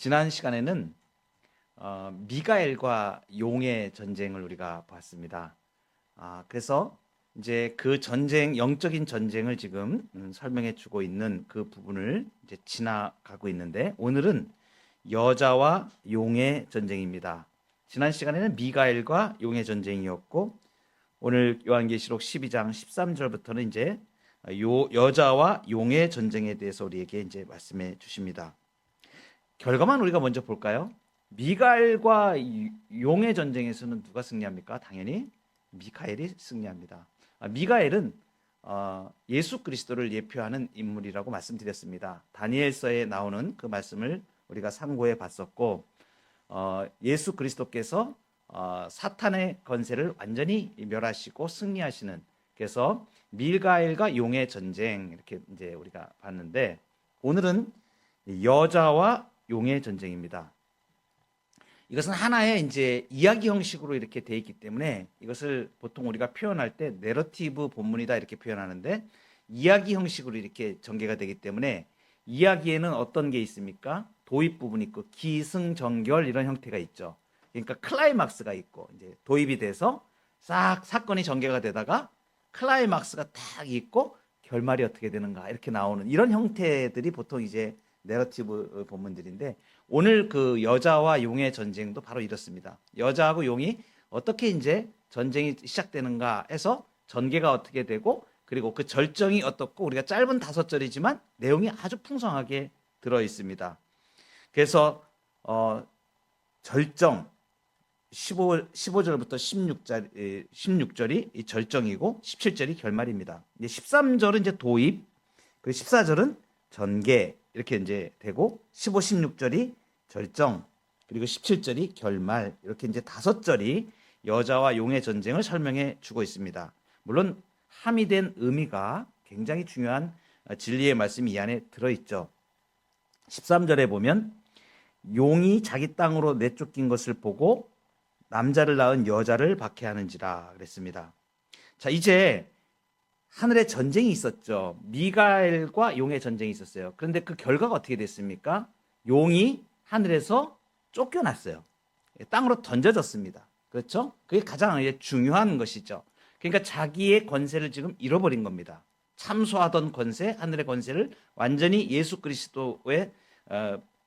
지난 시간에는 미가엘과 용의 전쟁을 우리가 봤습니다. 그래서 이제 그 전쟁, 영적인 전쟁을 지금 설명해 주고 있는 그 부분을 이제 지나가고 있는데, 오늘은 여자와 용의 전쟁입니다. 지난 시간에는 미가엘과 용의 전쟁이었고, 오늘 요한계시록 12장 13절부터는 이제 여자와 용의 전쟁에 대해서 우리에게 이제 말씀해 주십니다. 결과만 우리가 먼저 볼까요? 미가엘과 용의 전쟁에서는 누가 승리합니까? 당연히 미카엘이 승리합니다. 미가엘은 예수 그리스도를 예표하는 인물이라고 말씀드렸습니다. 다니엘서에 나오는 그 말씀을 우리가 상고해 봤었고, 예수 그리스도께서 사탄의 권세를 완전히 멸하시고 승리하시는, 그래서 미가엘과 용의 전쟁, 이렇게 이제 우리가 봤는데, 오늘은 여자와 용의 전쟁입니다. 이것은 하나의 이제 이야기 형식으로 이렇게 돼 있기 때문에 이것을 보통 우리가 표현할 때 내러티브 본문이다 이렇게 표현하는데, 이야기 형식으로 이렇게 전개가 되기 때문에 이야기에는 어떤 게 있습니까? 도입 부분이 있고 기승전결 이런 형태가 있죠. 그러니까 클라이막스가 있고, 이제 도입이 돼서 싹 사건이 전개가 되다가 클라이막스가 딱 있고 결말이 어떻게 되는가 이렇게 나오는 이런 형태들이 보통 이제 내러티브 본문들인데, 오늘 그 여자와 용의 전쟁도 바로 이렇습니다. 여자하고 용이 어떻게 이제 전쟁이 시작되는가 해서 전개가 어떻게 되고, 그리고 그 절정이 어떻고, 우리가 짧은 5절이지만 내용이 아주 풍성하게 들어 있습니다. 그래서 절정 15절부터 16절이 이 절정이고 17절이 결말입니다. 이제 13절은 이제 도입, 그리고 14절은 전개 이렇게 이제 되고, 15, 16절이 절정, 그리고 17절이 결말, 이렇게 이제 5절이 여자와 용의 전쟁을 설명해 주고 있습니다. 물론 함의된 의미가 굉장히 중요한 진리의 말씀이 이 안에 들어있죠. 13절에 보면 용이 자기 땅으로 내쫓긴 것을 보고 남자를 낳은 여자를 박해하는지라 그랬습니다. 자, 이제 하늘에 전쟁이 있었죠. 미가엘과 용의 전쟁이 있었어요. 그런데 그 결과가 어떻게 됐습니까? 용이 하늘에서 쫓겨났어요. 땅으로 던져졌습니다. 그렇죠? 그게 가장 중요한 것이죠. 그러니까 자기의 권세를 지금 잃어버린 겁니다. 참소하던 권세, 하늘의 권세를 완전히 예수 그리스도의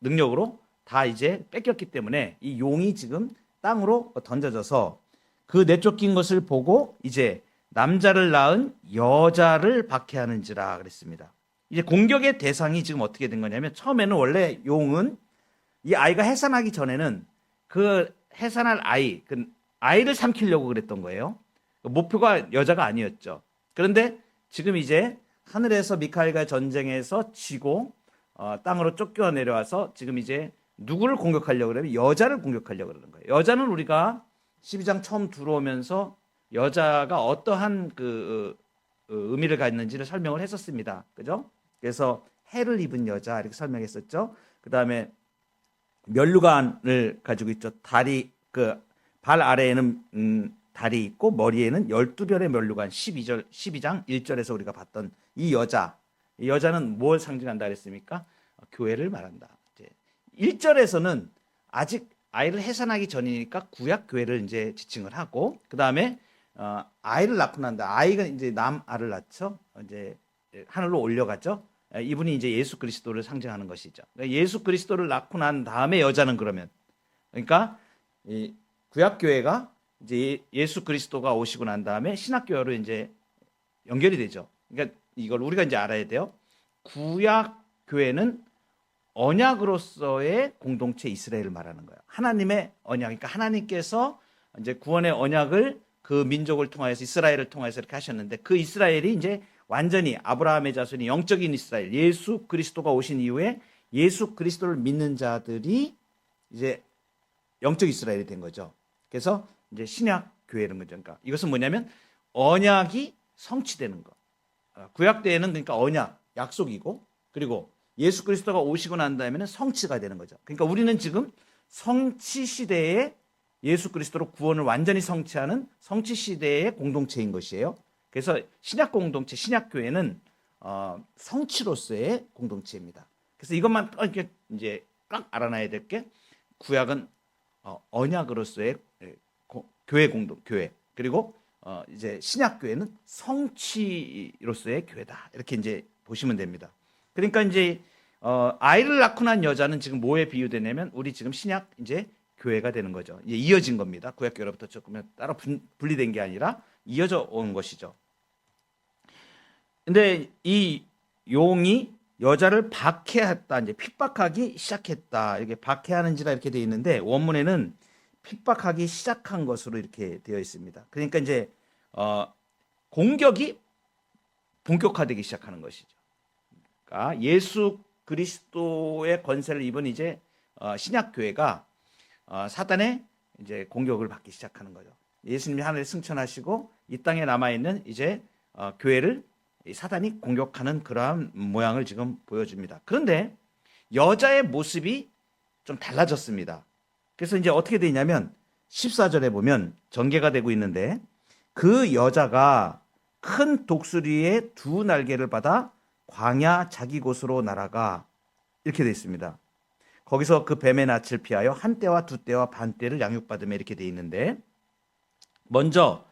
능력으로 다 이제 뺏겼기 때문에 이 용이 지금 땅으로 던져져서 그 내쫓긴 것을 보고 이제 남자를 낳은 여자를 박해하는지라 그랬습니다. 이제 공격의 대상이 지금 어떻게 된 거냐면, 처음에는 원래 용은 이 아이가 해산하기 전에는 그 해산할 아이, 그 아이를 삼키려고 그랬던 거예요. 목표가 여자가 아니었죠. 그런데 지금 이제 하늘에서 미카엘과 전쟁에서 지고 땅으로 쫓겨 내려와서 지금 이제 누구를 공격하려고 그러면 여자를 공격하려고 그러는 거예요. 여자는 우리가 12장 처음 들어오면서 여자가 어떠한 그 의미를 갖는지를 설명을 했었습니다. 그죠? 그래서 해를 입은 여자 이렇게 설명했었죠. 그 다음에 면류관을 가지고 있죠. 다리, 그 발 아래에는 다리 있고 머리에는 12별의 면류관, 12장 1절에서 우리가 봤던 이 여자. 이 여자는 뭘 상징한다 그랬습니까? 교회를 말한다. 1절에서는 아직 아이를 해산하기 전이니까 구약 교회를 이제 지칭을 하고, 그 다음에 아이를 낳고 난다. 아이가 이제 남아를 낳죠. 이제 하늘로 올려가죠. 이분이 이제 예수 그리스도를 상징하는 것이죠. 예수 그리스도를 낳고 난 다음에 여자는 그러면, 그러니까 이 구약 교회가 이제 예수 그리스도가 오시고 난 다음에 신약 교회로 이제 연결이 되죠. 그러니까 이걸 우리가 이제 알아야 돼요. 구약 교회는 언약으로서의 공동체 이스라엘을 말하는 거예요. 하나님의 언약, 그러니까 하나님께서 이제 구원의 언약을 그 민족을 통하여서, 이스라엘을 통해서 이렇게 하셨는데, 그 이스라엘이 이제 완전히 아브라함의 자손이 영적인 이스라엘, 예수 그리스도가 오신 이후에 예수 그리스도를 믿는 자들이 이제 영적 이스라엘이 된 거죠. 그래서 이제 신약 교회는 거죠. 그러니까 이것은 뭐냐면 언약이 성취되는 것. 구약 때에는 그러니까 언약, 약속이고, 그리고 예수 그리스도가 오시고 난 다음에는 성취가 되는 거죠. 그러니까 우리는 지금 성취 시대에 예수 그리스도로 구원을 완전히 성취하는 성취 시대의 공동체인 것이에요. 그래서 신약 공동체, 신약 교회는 성취로서의 공동체입니다. 그래서 이것만 이렇게 이제 꼭 알아놔야 될 게 구약은 언약으로서의 교회 공동 교회, 그리고 이제 신약 교회는 성취로서의 교회다, 이렇게 이제 보시면 됩니다. 그러니까 이제 아이를 낳고 난 여자는 지금 뭐에 비유되냐면 우리 지금 신약 이제 교회가 되는 거죠. 이제 이어진 겁니다. 구약 교회로부터 조금 따로 분리된 게 아니라 이어져 온 것이죠. 근데 이 용이 여자를 박해했다, 이제 핍박하기 시작했다, 이렇게 박해하는지라 이렇게 되어 있는데 원문에는 핍박하기 시작한 것으로 이렇게 되어 있습니다. 그러니까 이제 공격이 본격화되기 시작하는 것이죠. 그러니까 예수 그리스도의 권세를 입은 이제 신약 교회가 사단의 이제 공격을 받기 시작하는 거죠. 예수님이 하늘에 승천하시고 이 땅에 남아 있는 이제 교회를 사단이 공격하는 그러한 모양을 지금 보여줍니다. 그런데 여자의 모습이 좀 달라졌습니다. 그래서 이제 어떻게 되냐면 14절에 보면 전개가 되고 있는데 그 여자가 큰 독수리의 두 날개를 받아 광야 자기 곳으로 날아가, 이렇게 되어 있습니다. 거기서 그 뱀의 낯을 피하여 한 떼와 두 떼와 반 떼를 양육받으며, 이렇게 되어 있는데 먼저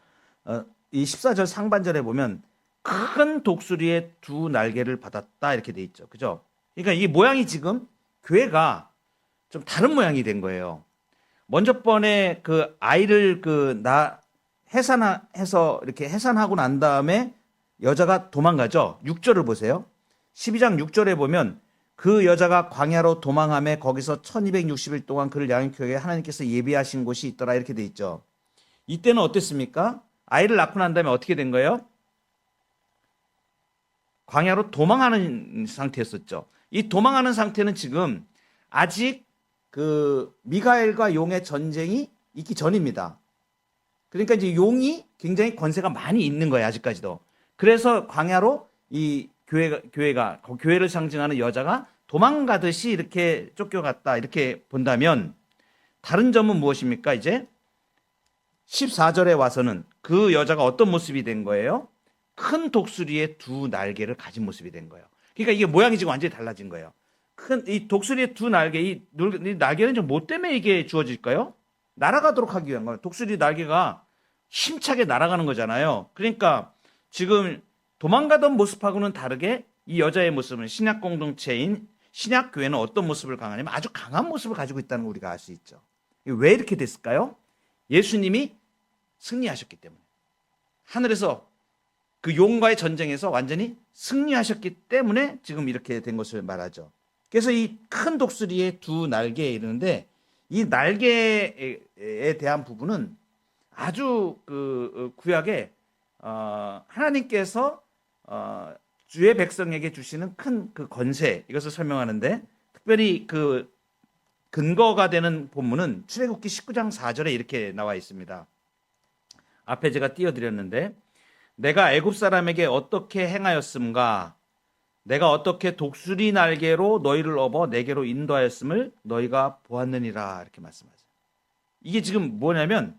이 14절 상반절에 보면 큰 독수리의 두 날개를 받았다, 이렇게 돼 있죠. 그죠? 그러니까 이 모양이 지금 교회가 좀 다른 모양이 된 거예요. 먼저 번에 그 아이를 해산해서 이렇게 해산하고 난 다음에 여자가 도망가죠. 6절을 보세요. 12장 6절에 보면 그 여자가 광야로 도망하며 거기서 1260일 동안 그를 양육하기 위해 하나님께서 예비하신 곳이 있더라, 이렇게 돼 있죠. 이때는 어땠습니까? 아이를 낳고 난 다음에 어떻게 된 거예요? 광야로 도망하는 상태였었죠. 이 도망하는 상태는 지금 아직 그 미가엘과 용의 전쟁이 있기 전입니다. 그러니까 이제 용이 굉장히 권세가 많이 있는 거예요, 아직까지도. 그래서 광야로 이 교회를 상징하는 여자가 도망가듯이 이렇게 쫓겨갔다, 이렇게 본다면 다른 점은 무엇입니까? 이제 14절에 와서는 그 여자가 어떤 모습이 된 거예요? 큰 독수리의 두 날개를 가진 모습이 된 거예요. 그러니까 이게 모양이 지금 완전히 달라진 거예요. 큰 이 독수리의 두 날개, 이 날개는 좀 뭐 때문에 이게 주어질까요? 날아가도록 하기 위한 거예요. 독수리 날개가 힘차게 날아가는 거잖아요. 그러니까 지금 도망가던 모습하고는 다르게 이 여자의 모습은 신약 공동체인 신약 교회는 어떤 모습을 강하냐면 아주 강한 모습을 가지고 있다는 걸 우리가 알 수 있죠. 왜 이렇게 됐을까요? 예수님이 승리하셨기 때문에, 하늘에서 그 용과의 전쟁에서 완전히 승리하셨기 때문에 지금 이렇게 된 것을 말하죠. 그래서 이 큰 독수리의 두 날개에 이르는데 이 날개에 대한 부분은 아주 그 구약에 하나님께서 주의 백성에게 주시는 큰 그 권세, 이것을 설명하는데 특별히 그 근거가 되는 본문은 출애굽기 19장 4절에 이렇게 나와 있습니다. 앞에 제가 띄워드렸는데 내가 애굽 사람에게 어떻게 행하였음가, 내가 어떻게 독수리 날개로 너희를 업어 내게로 인도하였음을 너희가 보았느니라, 이렇게 말씀하죠. 이게 지금 뭐냐면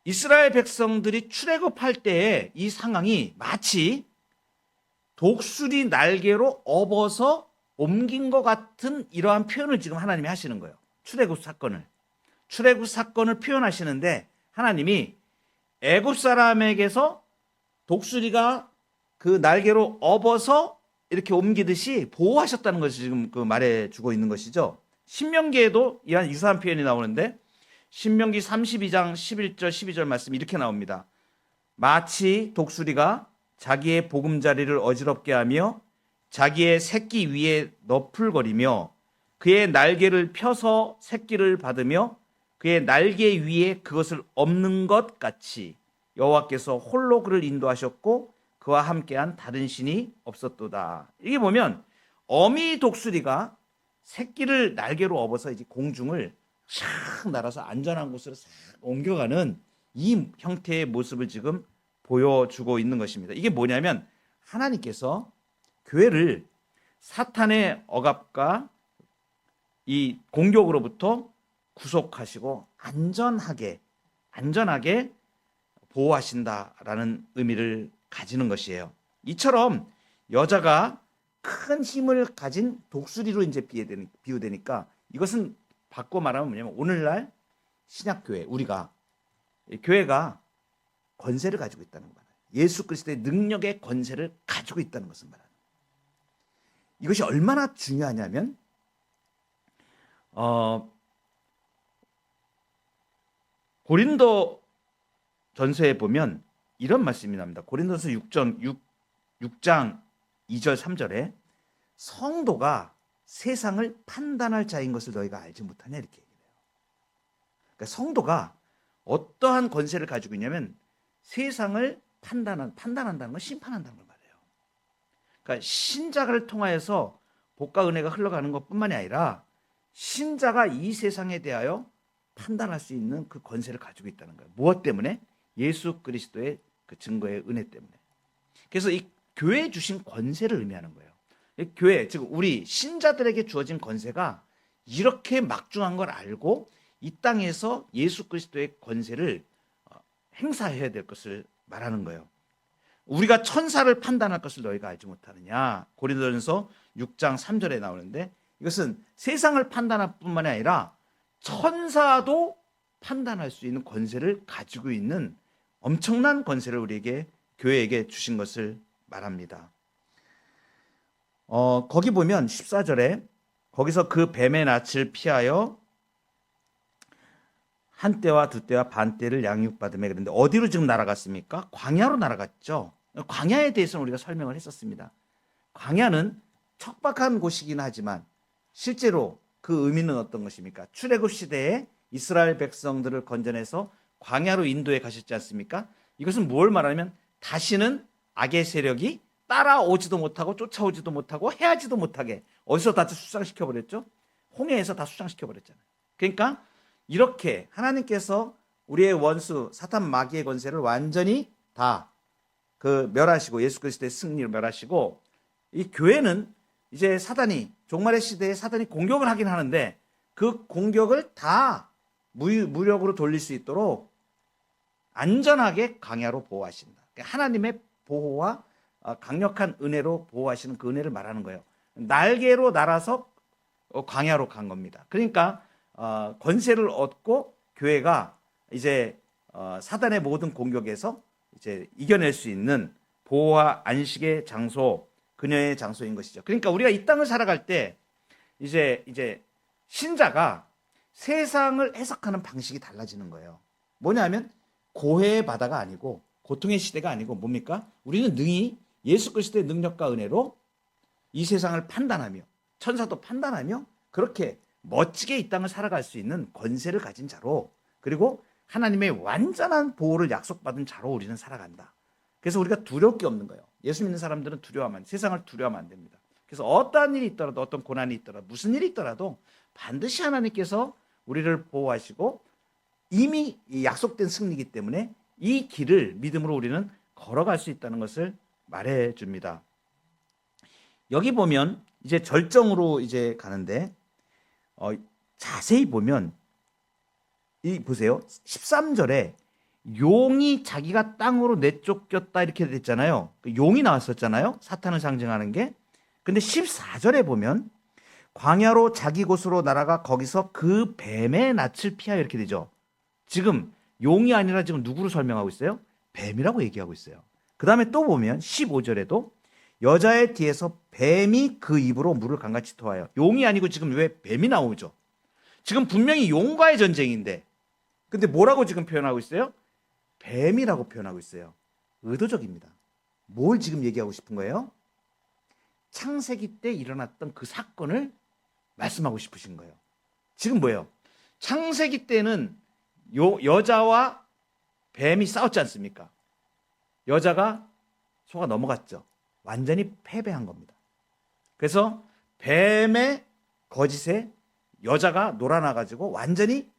이스라엘 백성들이 출애굽할 때의 이 상황이 마치 독수리 날개로 업어서 옮긴 것 같은 이러한 표현을 지금 하나님이 하시는 거예요. 출애굽 사건을 표현하시는데 하나님이 애굽 사람에게서 독수리가 그 날개로 업어서 이렇게 옮기듯이 보호하셨다는 것이 지금 그 말해주고 있는 것이죠. 신명기에도 이한 유사한 표현이 나오는데 신명기 32장 11절 12절 말씀이 이렇게 나옵니다. 마치 독수리가 자기의 보금자리를 어지럽게 하며 자기의 새끼 위에 너풀거리며 그의 날개를 펴서 새끼를 받으며 그의 날개 위에 그것을 엎는 것 같이 여호와께서 홀로 그를 인도하셨고 그와 함께한 다른 신이 없었도다. 이게 보면 어미 독수리가 새끼를 날개로 업어서 이제 공중을 샥 날아서 안전한 곳으로 싹 옮겨가는 이 형태의 모습을 지금 보여주고 있는 것입니다. 이게 뭐냐면 하나님께서 교회를 사탄의 억압과 이 공격으로부터 구속하시고 안전하게 보호하신다라는 의미를 가지는 것이에요. 이처럼 여자가 큰 힘을 가진 독수리로 이제 비유되니까 이것은 바꿔 말하면 뭐냐면 오늘날 신약교회 우리가 교회가 권세를 가지고 있다는 거예요. 예수 그리스도의 능력의 권세를 가지고 있다는 것을 말하는 거예요. 이것이 얼마나 중요하냐면 고린도 전서에 보면 이런 말씀이 납니다. 고린도서 6장 2절 3절에 성도가 세상을 판단할 자인 것을 너희가 알지 못하냐 이렇게 얘기해요. 그러니까 성도가 어떠한 권세를 가지고 있냐면 세상을 판단한다는 건 심판한다는 걸 말해요. 그러니까 신자를 통하여서 복과 은혜가 흘러가는 것뿐만이 아니라 신자가 이 세상에 대하여 판단할 수 있는 그 권세를 가지고 있다는 거예요. 무엇 때문에? 예수 그리스도의 그 증거의 은혜 때문에. 그래서 이 교회에 주신 권세를 의미하는 거예요. 이 교회, 즉 우리 신자들에게 주어진 권세가 이렇게 막중한 걸 알고 이 땅에서 예수 그리스도의 권세를 행사해야 될 것을 말하는 거예요. 우리가 천사를 판단할 것을 너희가 알지 못하느냐. 고린도전서 6장 3절에 나오는데 이것은 세상을 판단할 뿐만 아니라 천사도 판단할 수 있는 권세를 가지고 있는 엄청난 권세를 우리에게 교회에게 주신 것을 말합니다. 거기 보면 14절에 거기서 그 뱀의 낯을 피하여 한 때와 두 때와 반 때를 양육받으며 그런데 어디로 지금 날아갔습니까? 광야로 날아갔죠. 광야에 대해서는 우리가 설명을 했었습니다. 광야는 척박한 곳이긴 하지만 실제로 그 의미는 어떤 것입니까? 출애굽 시대에 이스라엘 백성들을 건져내서 광야로 인도해 가셨지 않습니까? 이것은 뭘 말하냐면 다시는 악의 세력이 따라오지도 못하고 쫓아오지도 못하고 해하지도 못하게 어디서 다 수상시켜버렸죠? 홍해에서 다 수상시켜버렸잖아요. 그러니까 이렇게 하나님께서 우리의 원수 사탄 마귀의 권세를 완전히 다 멸하시고 예수 그리스도의 승리를 멸하시고 이 교회는 이제 사단이 종말의 시대에 사단이 공격을 하긴 하는데 그 공격을 다 무력으로 돌릴 수 있도록 안전하게 광야로 보호하신다. 하나님의 보호와 강력한 은혜로 보호하시는 그 은혜를 말하는 거예요. 날개로 날아서 광야로 간 겁니다. 그러니까 권세를 얻고 교회가 이제 사단의 모든 공격에서 이제 이겨낼 수 있는 보호와 안식의 장소, 그녀의 장소인 것이죠. 그러니까 우리가 이 땅을 살아갈 때 이제 신자가 세상을 해석하는 방식이 달라지는 거예요. 뭐냐면 고해의 바다가 아니고 고통의 시대가 아니고 뭡니까? 우리는 능히 예수 그리스도의 능력과 은혜로 이 세상을 판단하며 천사도 판단하며 그렇게 멋지게 이 땅을 살아갈 수 있는 권세를 가진 자로 그리고 하나님의 완전한 보호를 약속받은 자로 우리는 살아간다. 그래서 우리가 두려울 게 없는 거예요. 예수 믿는 사람들은 세상을 두려워하면 안 됩니다. 그래서 어떠한 일이 있더라도 어떤 고난이 있더라도 무슨 일이 있더라도 반드시 하나님께서 우리를 보호하시고 이미 약속된 승리이기 때문에 이 길을 믿음으로 우리는 걸어갈 수 있다는 것을 말해줍니다. 여기 보면 이제 절정으로 이제 가는데 자세히 보면 보세요. 13절에 용이 자기가 땅으로 내쫓겼다 이렇게 됐잖아요. 용이 나왔었잖아요. 사탄을 상징하는 게. 근데 14절에 보면 광야로 자기 곳으로 날아가 거기서 그 뱀의 낯을 피하여 이렇게 되죠. 지금 용이 아니라 지금 누구로 설명하고 있어요? 뱀이라고 얘기하고 있어요. 그 다음에 또 보면 15절에도 여자의 뒤에서 뱀이 그 입으로 물을 강같이 토하여. 용이 아니고 지금 왜 뱀이 나오죠? 지금 분명히 용과의 전쟁인데 근데 뭐라고 지금 표현하고 있어요? 뱀이라고 표현하고 있어요. 의도적입니다. 뭘 지금 얘기하고 싶은 거예요? 창세기 때 일어났던 그 사건을 말씀하고 싶으신 거예요. 지금 뭐예요? 창세기 때는 여자와 뱀이 싸웠지 않습니까? 여자가 속아 넘어갔죠. 완전히 패배한 겁니다. 그래서 뱀의 거짓에 여자가 놀아나가지고 완전히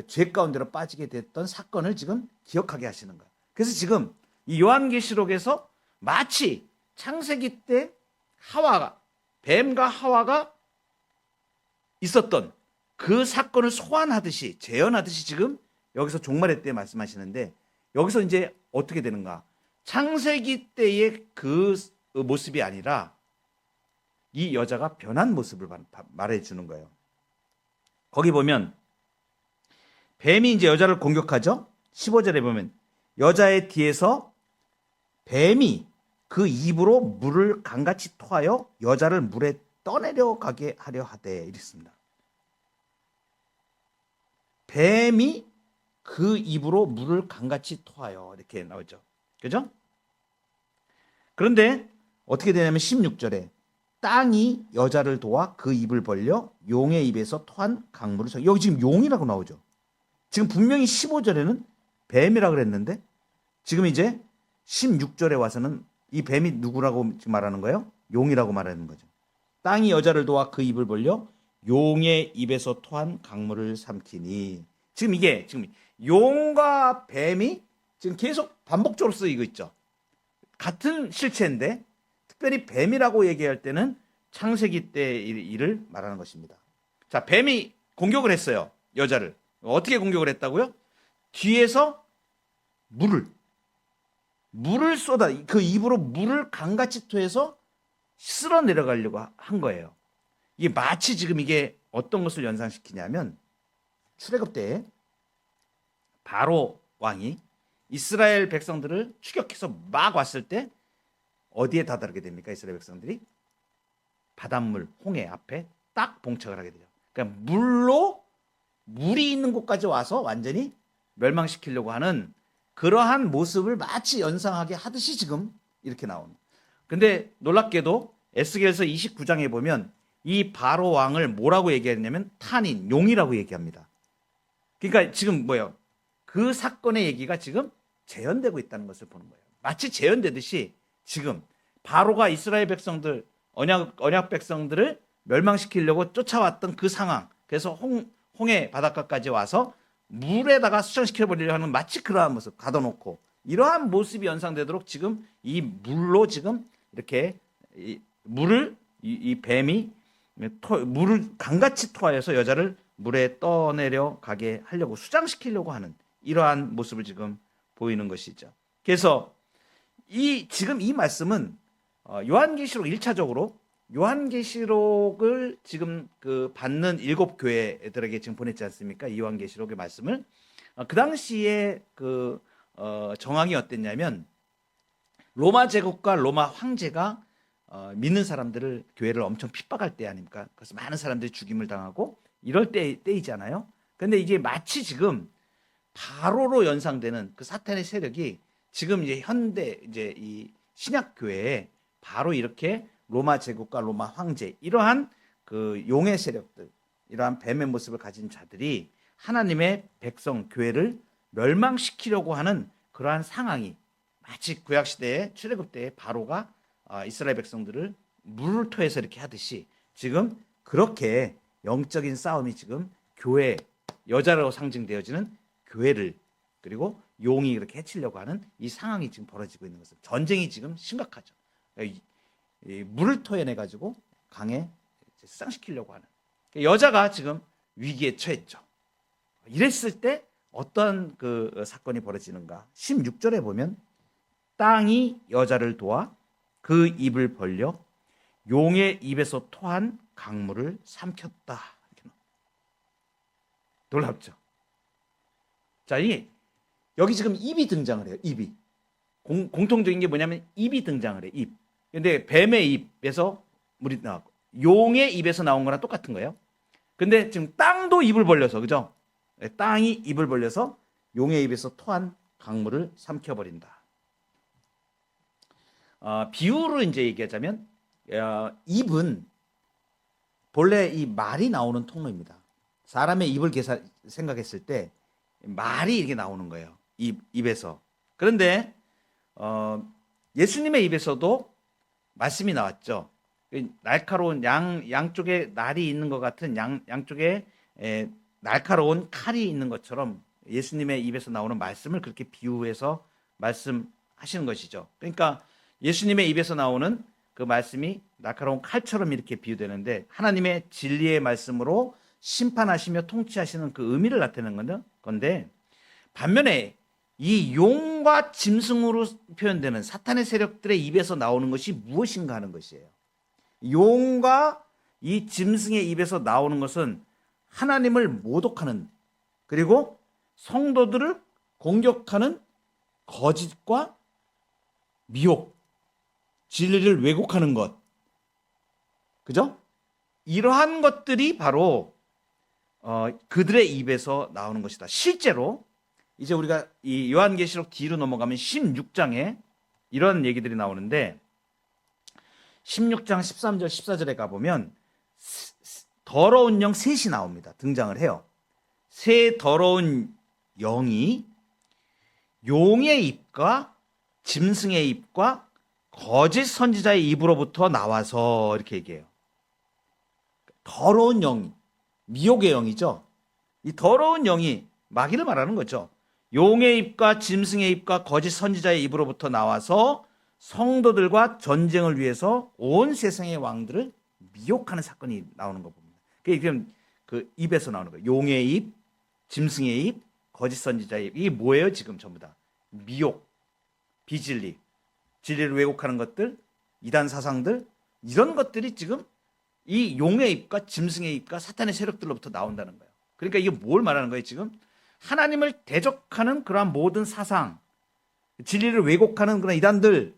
죄 가운데로 빠지게 됐던 사건을 지금 기억하게 하시는 거예요. 그래서 지금 이 요한계시록에서 마치 창세기 때 뱀과 하와가 있었던 그 사건을 소환하듯이 재현하듯이 지금 여기서 종말의 때 말씀하시는데 여기서 이제 어떻게 되는가? 창세기 때의 그 모습이 아니라 이 여자가 변한 모습을 말해주는 거예요. 거기 보면 뱀이 이제 여자를 공격하죠. 15절에 보면 여자의 뒤에서 뱀이 그 입으로 물을 강같이 토하여 여자를 물에 떠내려 가게 하려 하되 이랬습니다. 뱀이 그 입으로 물을 강같이 토하여 이렇게 나오죠. 그죠? 그런데 어떻게 되냐면 16절에 땅이 여자를 도와 그 입을 벌려 용의 입에서 토한 강물을 여기 지금 용이라고 나오죠. 지금 분명히 15절에는 뱀이라고 그랬는데 지금 이제 16절에 와서는 이 뱀이 누구라고 지금 말하는 거예요? 용이라고 말하는 거죠. 땅이 여자를 도와 그 입을 벌려 용의 입에서 토한 강물을 삼키니. 지금 이게 지금 용과 뱀이 지금 계속 반복적으로 쓰이고 있죠. 같은 실체인데 특별히 뱀이라고 얘기할 때는 창세기 때의 일을 말하는 것입니다. 자, 뱀이 공격을 했어요. 여자를. 어떻게 공격을 했다고요? 뒤에서 물을 쏟아 그 입으로 물을 강같이 토해서 쓸어 내려가려고 한 거예요. 이게 마치 지금 이게 어떤 것을 연상시키냐면 출애굽 때에 바로 왕이 이스라엘 백성들을 추격해서 막 왔을 때 어디에 다다르게 됩니까? 이스라엘 백성들이 바닷물 홍해 앞에 딱 봉착을 하게 되죠. 그러니까 물이 있는 곳까지 와서 완전히 멸망시키려고 하는 그러한 모습을 마치 연상하게 하듯이 지금 이렇게 나오는. 근데 놀랍게도 에스겔서 29장에 보면 이 바로 왕을 뭐라고 얘기했냐면 탄인, 용이라고 얘기합니다. 그러니까 지금 뭐예요? 그 사건의 얘기가 지금 재현되고 있다는 것을 보는 거예요. 마치 재현되듯이 지금 바로가 이스라엘 백성들, 언약 백성들을 멸망시키려고 쫓아왔던 그 상황. 그래서 홍해 바닷가까지 와서 물에다가 수장시켜버리려 하는 마치 그러한 모습 가둬놓고 이러한 모습이 연상되도록 지금 이 물로 지금 이렇게 이 뱀이 물을 강같이 토하여서 여자를 물에 떠내려 가게 하려고 수장시키려고 하는 이러한 모습을 지금 보이는 것이죠. 그래서 지금 이 말씀은 요한계시록 1차적으로 요한계시록을 지금 그 받는 7교회들에게 지금 보냈지 않습니까? 이 요한계시록의 말씀을 그 당시에 그 정황이 어땠냐면 로마 제국과 로마 황제가 믿는 사람들을 교회를 엄청 핍박할 때 아닙니까? 그래서 많은 사람들이 죽임을 당하고 이럴 때이잖아요. 그런데 이제 마치 지금 바로로 연상되는 그 사탄의 세력이 지금 이제 현대 이제 이 신약 교회에 바로 이렇게 로마 제국과 로마 황제 이러한 그 용의 세력들 이러한 뱀의 모습을 가진 자들이 하나님의 백성 교회를 멸망시키려고 하는 그러한 상황이 마치 구약 시대의 출애굽 때의 바로가 이스라엘 백성들을 물을 토해서 이렇게 하듯이 지금 그렇게 영적인 싸움이 지금 교회 여자로 상징되어지는 교회를 그리고 용이 이렇게 해치려고 하는 이 상황이 지금 벌어지고 있는 것은 전쟁이 지금 심각하죠. 이 물을 토해내 가지고 강에 수상시키려고 하는 여자가 지금 위기에 처했죠. 이랬을 때 어떤 그 사건이 벌어지는가? 16절에 보면 땅이 여자를 도와 그 입을 벌려 용의 입에서 토한 강물을 삼켰다. 놀랍죠? 자, 여기 지금 입이 등장을 해요. 입이 공통적인 게 뭐냐면 입이 등장을 해요. 입. 근데 뱀의 입에서 물이 나왔고 용의 입에서 나온 거랑 똑같은 거예요. 근데 지금 땅도 입을 벌려서 그죠? 땅이 입을 벌려서 용의 입에서 토한 강물을 삼켜버린다. 비유로 이제 얘기하자면 입은 본래 이 말이 나오는 통로입니다. 사람의 입을 생각했을 때 말이 이렇게 나오는 거예요. 입에서. 그런데 예수님의 입에서도 말씀이 나왔죠. 날카로운 양쪽에 날이 있는 것 같은 양쪽에 날카로운 칼이 있는 것처럼 예수님의 입에서 나오는 말씀을 그렇게 비유해서 말씀하시는 것이죠. 그러니까 예수님의 입에서 나오는 그 말씀이 날카로운 칼처럼 이렇게 비유되는데 하나님의 진리의 말씀으로 심판하시며 통치하시는 그 의미를 나타내는 건데 반면에 이 용과 짐승으로 표현되는 사탄의 세력들의 입에서 나오는 것이 무엇인가 하는 것이에요. 용과 이 짐승의 입에서 나오는 것은 하나님을 모독하는, 그리고 성도들을 공격하는 거짓과 미혹, 진리를 왜곡하는 것, 그죠? 이러한 것들이 바로 그들의 입에서 나오는 것이다. 실제로 이제 우리가 이 요한계시록 뒤로 넘어가면 16장에 이런 얘기들이 나오는데, 16장 13절 14절에 가보면 더러운 영 셋이 나옵니다. 등장을 해요. 세 더러운 영이 용의 입과 짐승의 입과 거짓 선지자의 입으로부터 나와서 이렇게 얘기해요. 더러운 영이, 미혹의 영이죠. 이 더러운 영이 마귀를 말하는 거죠. 용의 입과 짐승의 입과 거짓 선지자의 입으로부터 나와서 성도들과 전쟁을 위해서 온 세상의 왕들을 미혹하는 사건이 나오는 거 봅니다. 그게 그 입에서 나오는 거예요. 용의 입, 짐승의 입, 거짓 선지자의 입. 이게 뭐예요? 지금 전부 다 미혹, 비진리, 진리를 왜곡하는 것들, 이단 사상들, 이런 것들이 지금 이 용의 입과 짐승의 입과 사탄의 세력들로부터 나온다는 거예요. 그러니까 이게 뭘 말하는 거예요? 지금 하나님을 대적하는 그러한 모든 사상, 진리를 왜곡하는 그런 이단들,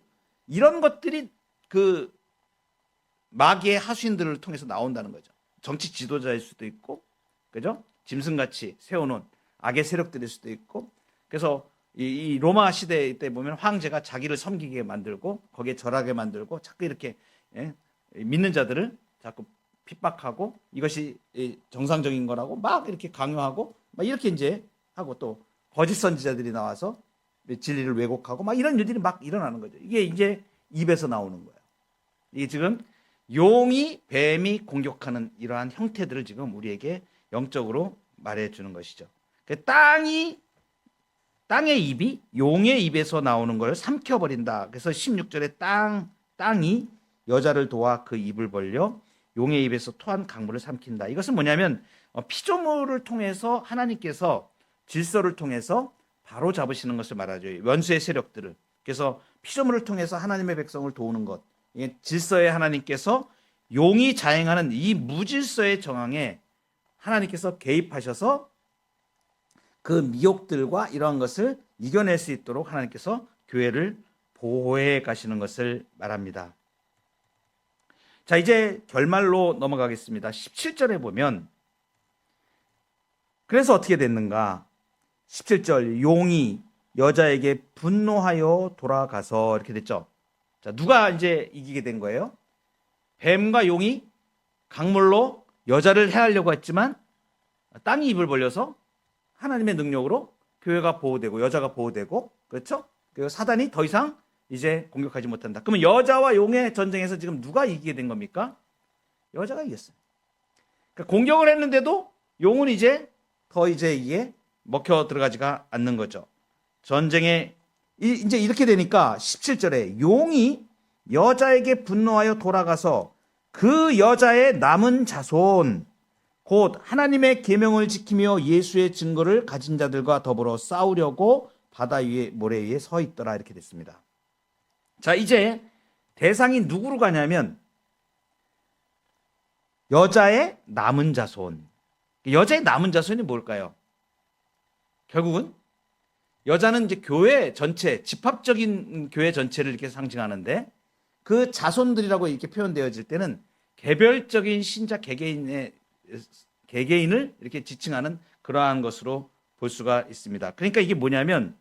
이런 것들이 그 마귀의 하수인들을 통해서 나온다는 거죠. 정치 지도자일 수도 있고, 그죠? 짐승같이 세워놓은 악의 세력들일 수도 있고. 그래서 이 로마 시대 때 보면 황제가 자기를 섬기게 만들고 거기에 절하게 만들고 자꾸 이렇게 믿는 자들을 자꾸 핍박하고 이것이 정상적인 거라고 막 이렇게 강요하고 막 이렇게 이제 하고, 또 거짓 선지자들이 나와서 진리를 왜곡하고 막 이런 일들이 막 일어나는 거죠. 이게 이제 입에서 나오는 거예요. 이게 지금 용이 뱀이 공격하는 이러한 형태들을 지금 우리에게 영적으로 말해주는 것이죠. 땅의 입이 용의 입에서 나오는 걸 삼켜버린다. 그래서 16절에 땅이 여자를 도와 그 입을 벌려 용의 입에서 토한 강물을 삼킨다. 이것은 뭐냐면 피조물을 통해서 하나님께서 질서를 통해서 바로 잡으시는 것을 말하죠. 원수의 세력들을. 그래서 피조물을 통해서 하나님의 백성을 도우는 것. 이게 질서의 하나님께서 용이 자행하는 이 무질서의 정황에 하나님께서 개입하셔서 그 미혹들과 이러한 것을 이겨낼 수 있도록 하나님께서 교회를 보호해 가시는 것을 말합니다. 자, 이제 결말로 넘어가겠습니다. 17절에 보면 그래서 어떻게 됐는가? 17절, 용이 여자에게 분노하여 돌아가서, 이렇게 됐죠. 자, 누가 이제 이기게 된 거예요? 뱀과 용이 강물로 여자를 해하려고 했지만 땅이 입을 벌려서 하나님의 능력으로 교회가 보호되고 여자가 보호되고, 그렇죠? 그리고 사단이 더 이상 이제 공격하지 못한다. 그러면 여자와 용의 전쟁에서 지금 누가 이기게 된 겁니까? 여자가 이겼어요. 그러니까 공격을 했는데도 용은 이제 이게 먹혀 들어가지가 않는 거죠. 전쟁에 이제 이렇게 되니까 17절에 용이 여자에게 분노하여 돌아가서 그 여자의 남은 자손 곧 하나님의 계명을 지키며 예수의 증거를 가진 자들과 더불어 싸우려고 바다 위에 모래 위에 서 있더라. 이렇게 됐습니다. 자, 이제 대상이 누구로 가냐면 여자의 남은 자손. 여자의 남은 자손이 뭘까요? 결국은 여자는 이제 교회 전체, 집합적인 교회 전체를 이렇게 상징하는데, 그 자손들이라고 이렇게 표현되어질 때는 개별적인 신자 개개인을 이렇게 지칭하는 그러한 것으로 볼 수가 있습니다. 그러니까 이게 뭐냐면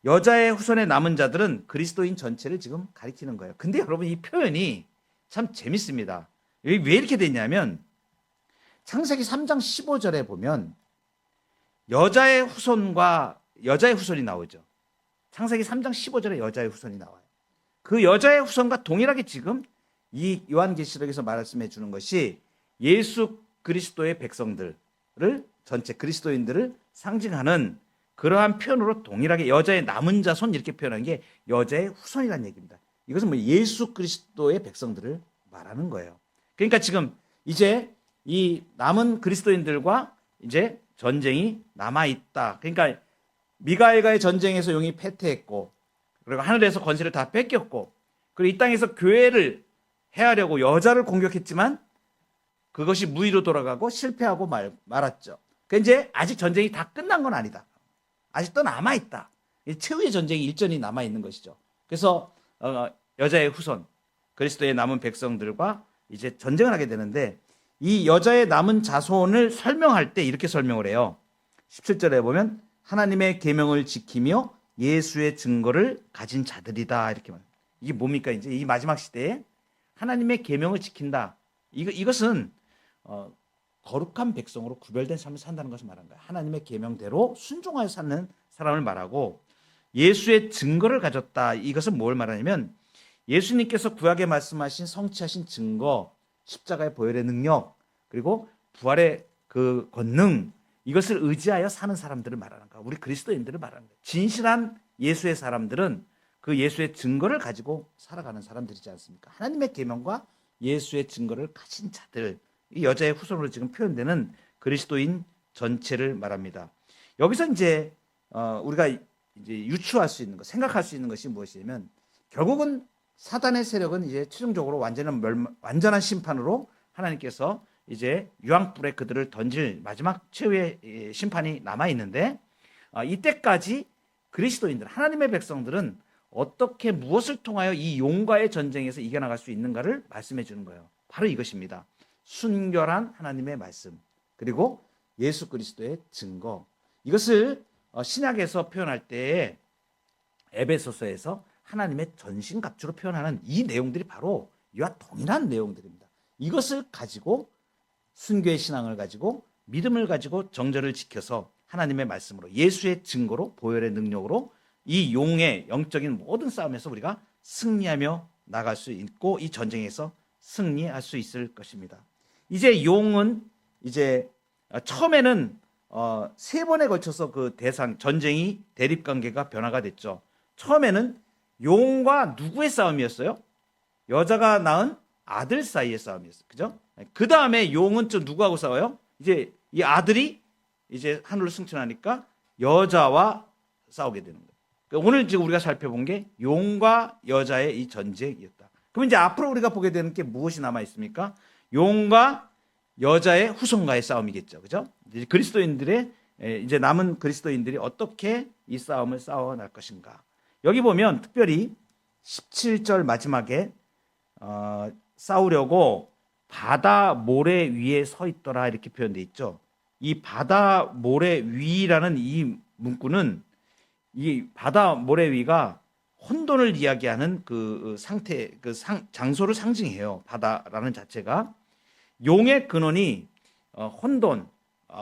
여자의 후손의 남은 자들은 그리스도인 전체를 지금 가리키는 거예요. 근데 여러분, 이 표현이 참 재밌습니다. 왜 이렇게 됐냐면 창세기 3장 15절에 보면 여자의 후손이 나오죠. 창세기 3장 15절에 여자의 후손이 나와요. 그 여자의 후손과 동일하게 지금 이 요한계시록에서 말씀해 주는 것이 예수 그리스도의 백성들을, 전체 그리스도인들을 상징하는 그러한 표현으로 동일하게 여자의 남은 자손 이렇게 표현한 게 여자의 후손이라는 얘기입니다. 이것은 뭐 예수 그리스도의 백성들을 말하는 거예요. 그러니까 지금 이제 이 남은 그리스도인들과 이제 전쟁이 남아 있다. 그러니까 미가엘과의 전쟁에서 용이 패퇴했고, 그리고 하늘에서 권세를 다 뺏겼고, 그리고 이 땅에서 교회를 해하려고 여자를 공격했지만 그것이 무의로 돌아가고 실패하고 말았죠. 그 이제 아직 전쟁이 다 끝난 건 아니다. 아직도 남아 있다. 최후의 전쟁이 일전이 남아 있는 것이죠. 그래서 여자의 후손, 그리스도의 남은 백성들과 이제 전쟁을 하게 되는데, 이 여자의 남은 자손을 설명할 때 이렇게 설명을 해요. 17절에 보면 하나님의 계명을 지키며 예수의 증거를 가진 자들이다, 이렇게 말합니다. 이게 뭡니까? 이제 이 마지막 시대에 하나님의 계명을 지킨다. 이것은 거룩한 백성으로 구별된 삶을 산다는 것을 말하는 거예요. 하나님의 계명대로 순종하여 사는 사람을 말하고, 예수의 증거를 가졌다. 이것은 뭘 말하냐면 예수님께서 구약에 말씀하신 성취하신 증거, 십자가의 보혈의 능력, 그리고 부활의 그 권능, 이것을 의지하여 사는 사람들을 말하는 거야. 우리 그리스도인들을 말하는 거야. 진실한 예수의 사람들은 그 예수의 증거를 가지고 살아가는 사람들이지 않습니까? 하나님의 계명과 예수의 증거를 가진 자들, 이 여자의 후손으로 지금 표현되는 그리스도인 전체를 말합니다. 여기서 이제 우리가 이제 유추할 수 있는 것, 생각할 수 있는 것이 무엇이냐면, 결국은 사단의 세력은 이제 최종적으로 완전한 심판으로 하나님께서 이제 유황불에 그들을 던질 마지막 최후의 심판이 남아 있는데, 이때까지 그리스도인들, 하나님의 백성들은 어떻게 무엇을 통하여 이 용과의 전쟁에서 이겨나갈 수 있는가를 말씀해 주는 거예요. 바로 이것입니다. 순결한 하나님의 말씀, 그리고 예수 그리스도의 증거. 이것을 신약에서 표현할 때 에베소서에서 하나님의 전신갑주로 표현하는 이 내용들이 바로 이와 동일한 내용들입니다. 이것을 가지고 순교의 신앙을 가지고 믿음을 가지고 정절을 지켜서 하나님의 말씀으로 예수의 증거로 보혈의 능력으로 이 용의 영적인 모든 싸움에서 우리가 승리하며 나갈 수 있고 이 전쟁에서 승리할 수 있을 것입니다. 이제 용은 이제 처음에는 세 번에 걸쳐서 그 전쟁이 대립관계가 변화가 됐죠. 처음에는 용과 누구의 싸움이었어요? 여자가 낳은 아들 사이의 싸움이었어요. 그죠? 그 다음에 용은 좀 누구하고 싸워요? 이제 이 아들이 이제 하늘로 승천하니까 여자와 싸우게 되는 거예요. 그러니까 오늘 지금 우리가 살펴본 게 용과 여자의 이 전쟁이었다. 그럼 이제 앞으로 우리가 보게 되는 게 무엇이 남아 있습니까? 용과 여자의 후손과의 싸움이겠죠. 그죠? 이제 그리스도인들의 이제 남은 그리스도인들이 어떻게 이 싸움을 싸워날 것인가. 여기 보면 특별히 17절 마지막에 싸우려고 바다 모래 위에 서 있더라 이렇게 표현되어 있죠. 이 바다 모래 위라는 이 문구는 이 바다 모래 위가 혼돈을 이야기하는 그 상태, 장소를 상징해요. 바다라는 자체가 용의 근원이 혼돈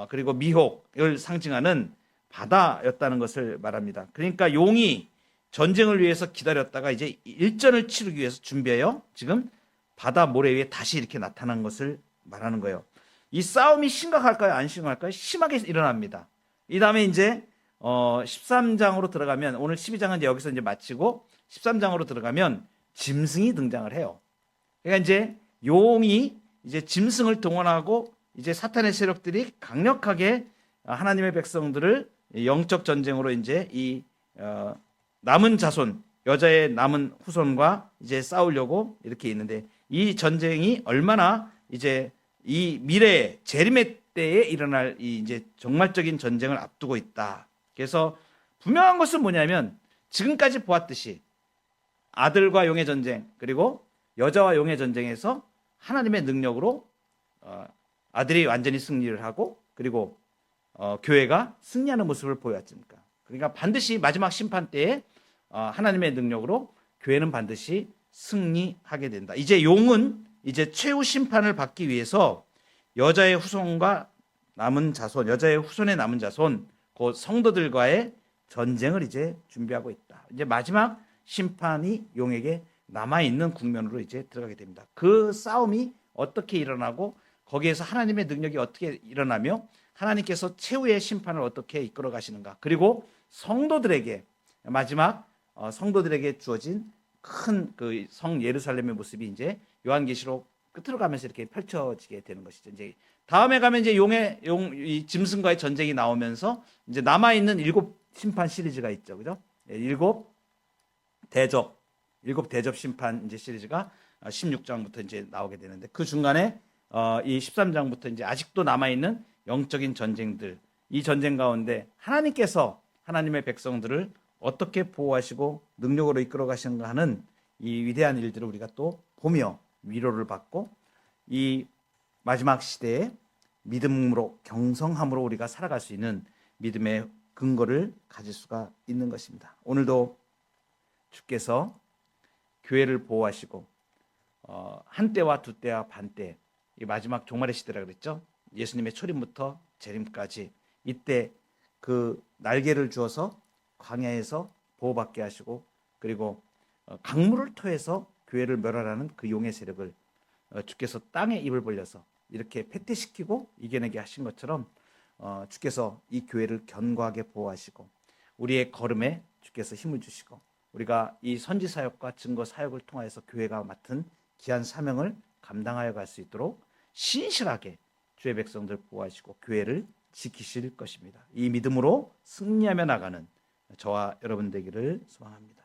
그리고 미혹을 상징하는 바다였다는 것을 말합니다. 그러니까 용이 전쟁을 위해서 기다렸다가 이제 일전을 치르기 위해서 준비해요. 지금 바다 모래 위에 다시 이렇게 나타난 것을 말하는 거예요. 이 싸움이 심각할까요? 안 심각할까요? 심하게 일어납니다. 이 다음에 이제 13장으로 들어가면, 오늘 12장은 이제 여기서 이제 마치고 13장으로 들어가면 짐승이 등장을 해요. 그러니까 이제 용이 이제 짐승을 동원하고 이제 사탄의 세력들이 강력하게 하나님의 백성들을 영적 전쟁으로 이제 이 남은 자손, 여자의 남은 후손과 이제 싸우려고 이렇게 있는데, 이 전쟁이 얼마나 이제 이 미래에 재림의 때에 일어날 이 이제 종말적인 전쟁을 앞두고 있다. 그래서 분명한 것은 뭐냐면, 지금까지 보았듯이 아들과 용의 전쟁, 그리고 여자와 용의 전쟁에서 하나님의 능력으로 아들이 완전히 승리를 하고, 그리고 교회가 승리하는 모습을 보여왔습니까? 그러니까 반드시 마지막 심판 때에 하나님의 능력으로 교회는 반드시 승리하게 된다. 이제 용은 이제 최후 심판을 받기 위해서 여자의 후손과 남은 자손, 여자의 후손의 남은 자손, 그 성도들과의 전쟁을 이제 준비하고 있다. 이제 마지막 심판이 용에게 남아있는 국면으로 이제 들어가게 됩니다. 그 싸움이 어떻게 일어나고 거기에서 하나님의 능력이 어떻게 일어나며 하나님께서 최후의 심판을 어떻게 이끌어 가시는가. 그리고 성도들에게 마지막 성도들에게 주어진 큰 그 성 예루살렘의 모습이 이제 요한계시록 끝으로 가면서 이렇게 펼쳐지게 되는 것이죠. 이제 다음에 가면 이제 이 짐승과의 전쟁이 나오면서 이제 남아 있는 7 심판 시리즈가 있죠, 그죠? 7 대접 심판 이제 시리즈가 16장부터 이제 나오게 되는데 그 중간에 이 13장부터 이제 아직도 남아 있는 영적인 전쟁들, 이 전쟁 가운데 하나님께서 하나님의 백성들을 어떻게 보호하시고 능력으로 이끌어 가시는가 하는 이 위대한 일들을 우리가 또 보며 위로를 받고 이 마지막 시대에 믿음으로 경성함으로 우리가 살아갈 수 있는 믿음의 근거를 가질 수가 있는 것입니다. 오늘도 주께서 교회를 보호하시고 한 때와 두 때와 반 때, 이 마지막 종말의 시대라 그랬죠. 예수님의 초림부터 재림까지 이때 그 날개를 주어서 광야에서 보호받게 하시고 그리고 강물을 토해서 교회를 멸하라는 그 용의 세력을 주께서 땅에 입을 벌려서 이렇게 패퇴시키고 이겨내게 하신 것처럼 주께서 이 교회를 견고하게 보호하시고 우리의 걸음에 주께서 힘을 주시고 우리가 이 선지 사역과 증거 사역을 통하여서 교회가 맡은 귀한 사명을 감당하여 갈 수 있도록 신실하게 주의 백성들 보호하시고 교회를 지키실 것입니다. 이 믿음으로 승리하며 나가는 저와 여러분 되기를 소망합니다.